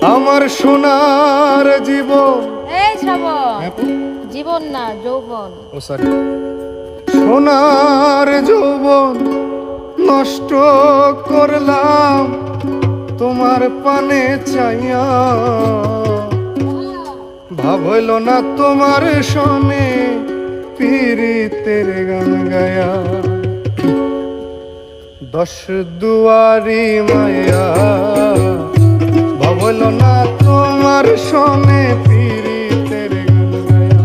আমার সোনার জীবন, এই শ্রাবণ, জীবন না যৌবন। ও সরি, সোনার যৌবন নষ্ট করলাম তোমার পানে চাইয়া। ভাব হইল না তোমার শোনে পীড়িতের গান গায়া। দশ দুয়ারি মায়া, ভাব হইল না তোমার শোনে পীড়িতের গান গায়া।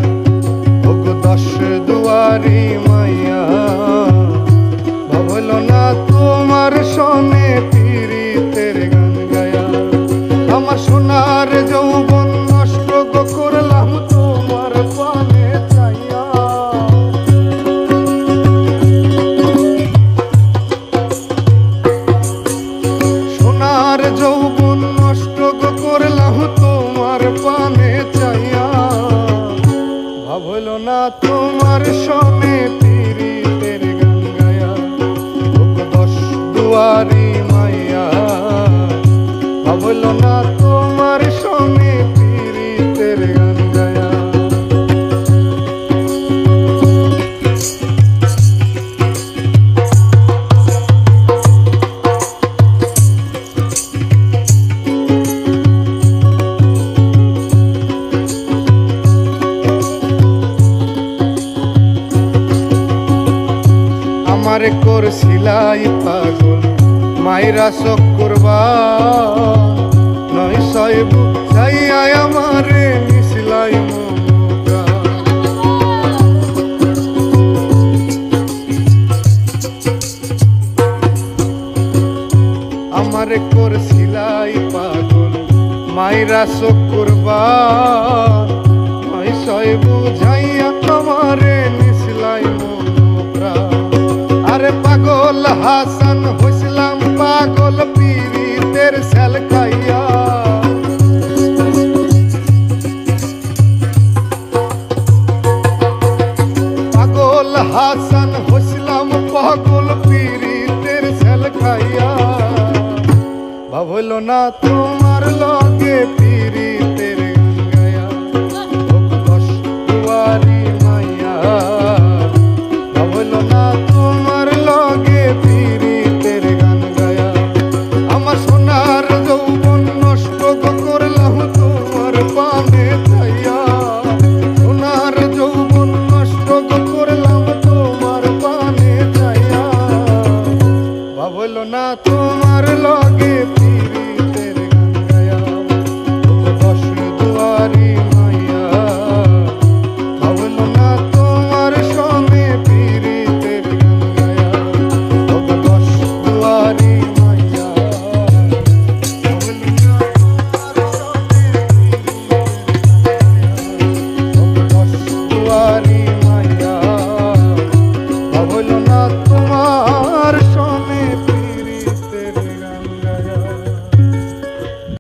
ওগো দশ দুয়ারি মায়া, ভাব হইল না তোমার শোনে পীড়িতের গান গায়া। আমার সোনার যৌবন নষ্ট করলাম তোমার পানে চাইয়া। সোনার যৌবন নষ্ট করলাম তোমার পানে চাইয়া। ভাব হইল না তোমার শোনে পীড়িতের গান গায়া। দশ দুয়ারি মাইয়া, ভাব হইল না তোমার শোনে পীড়িতের গান গায়া। আমারে করছিলাই পাগল মাইরা চক্করবা। নয় সয়বু চাইয়া আমারে মিশলাই মমতা। আমারে করছিলাই পাগল মাইরা চক্করবা। নয় সয়বু যাইয়া আমারে মিশলাই মমতা। আরে পাগল হাসান হইছিলাম পাগল পীড়িতের সেলকা।